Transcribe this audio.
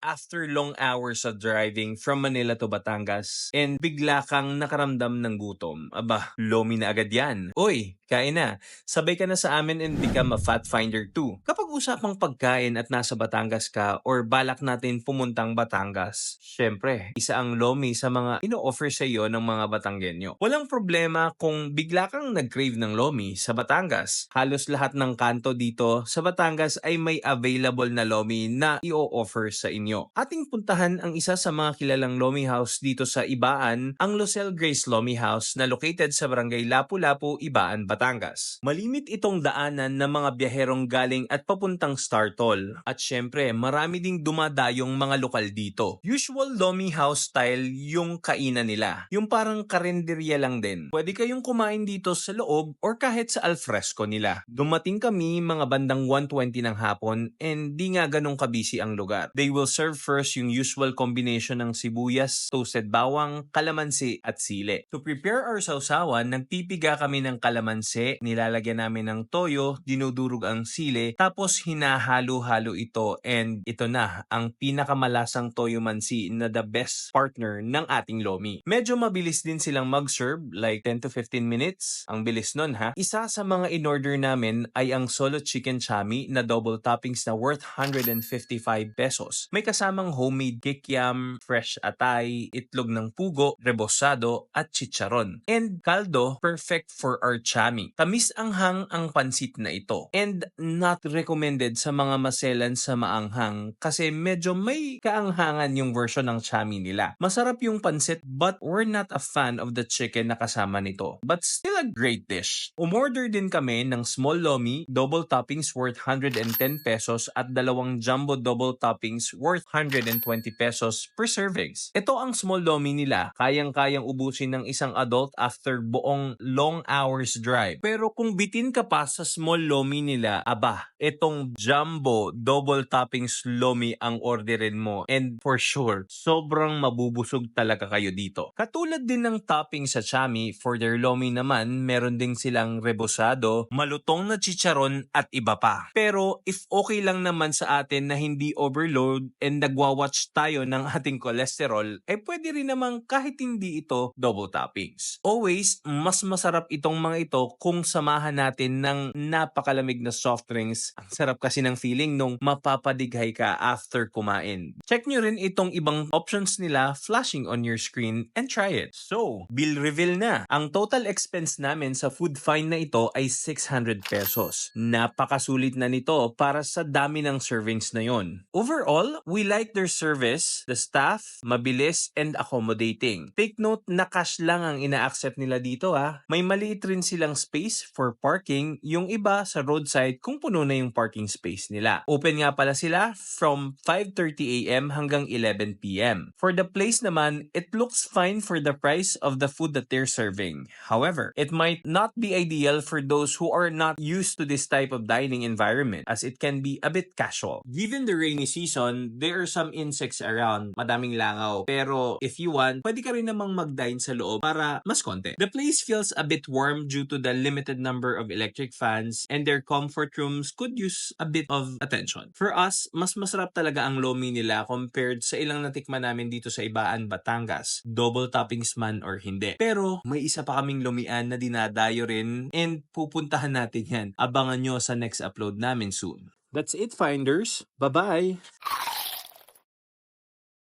after long hours of driving from Manila to Batangas and bigla kang nakaramdam ng gutom, aba, lomi na agad yan. Uy, kain na. Sabay ka na sa amin and become a fat finder too. Kapag usapang pagkain at nasa Batangas ka or balak natin pumuntang Batangas, syempre, isa ang lomi sa mga ino-offer sa iyo ng mga Batanggenyo. Walang problema kung bigla kang nag-crave ng lomi sa Batangas. Halos lahat ng kanto dito sa Batangas ay may available na lomi na i-offer sa inyo. Ating puntahan ang isa sa mga kilalang lomi house dito sa Ibaan, ang Lucel Grace Lomi House na located sa Barangay Lapu-Lapu, Ibaan, Batangas. Malimit itong daanan ng mga biyaherong galing at papuntang Star Toll. At syempre, marami ding dumadayong mga lokal dito. Usual lomi house style yung kainan nila. Yung parang karinderya lang din. Pwede kayong kumain dito sa loob or kahit sa alfresco nila. Dumating kami mga bandang 1:20 ng hapon and di nga ganun kabisi ang lugar. They will serve first yung usual combination ng sibuyas, toasted bawang, kalamansi at sili. To prepare our sausawan, nagpipiga kami ng kalamansi, nilalagyan namin ng toyo, dinudurog ang sili, tapos hinahalo-halo ito and ito na ang pinakamalasang toyo mansi na the best partner ng ating lomi. Medyo mabilis din silang mag-serve, like 10 to 15 minutes. Ang bilis nun ha. Isa sa mga in-order namin ay ang solo chicken chami na double toppings na worth 155 pesos. May kasamang homemade kikiam, fresh atay, itlog ng pugo, rebosado, at chicharon. And kaldo, perfect for our chami. Tamis anghang ang pansit na ito. And not recommended sa mga maselan sa maanghang kasi medyo may kaanghangan yung version ng chami nila. Masarap yung pansit but we're not a fan of the chicken na kasama nito. But still a great dish. Umorder din kami ng small lomi, double toppings worth 110 pesos at dalawang jumbo double toppings worth 120 pesos per servings. Ito ang small lomi nila. Kayang-kayang ubusin ng isang adult after buong long hours drive. Pero kung bitin ka pa sa small lomi nila, aba, itong jumbo double toppings lomi ang orderin mo. And for sure, sobrang mabubusog talaga kayo dito. Katulad din ng topping sa chami, for their lomi naman, meron din silang rebosado, malutong na chicharon at iba pa. Pero if okay lang naman sa atin na hindi overload and nagwa-watch tayo ng ating cholesterol, pwede rin naman kahit hindi ito double toppings. Always, mas masarap itong mga ito kung samahan natin ng napakalamig na soft drinks. Ang sarap kasi ng feeling nung mapapadighay ka after kumain. Check nyo rin itong ibang options nila flashing on your screen and try it. So, bill reveal na. Ang total expense namin sa food fine na ito ay 600 pesos. Napakasulit na nito para sa dami ng servings na yon. Overall, we like their service, the staff, mabilis and accommodating. Take note na cash lang ang ina-accept nila dito ha. May maliit rin silang space for parking, yung iba sa roadside kung puno na yung parking space nila. Open nga pala sila from 5:30 AM hanggang 11 PM. For the place naman, it looks fine for the price of the food that they're serving. However, it might not be ideal for those who are not used to this type of dining environment as it can be a bit casual. Given the rainy season, there are some insects around, madaming langaw. Pero if you want, pwede ka rin namang mag-dine sa loob para mas konti. The place feels a bit warm due to the limited number of electric fans and their comfort rooms could use a bit of attention. For us, mas masarap talaga ang lomi nila compared sa ilang natikman namin dito sa Ibaan, Batangas. Double toppings man or hindi. Pero may isa pa kaming lomian na dinadayo rin and pupuntahan natin yan. Abangan nyo sa next upload namin soon. That's it, finders. Bye-bye!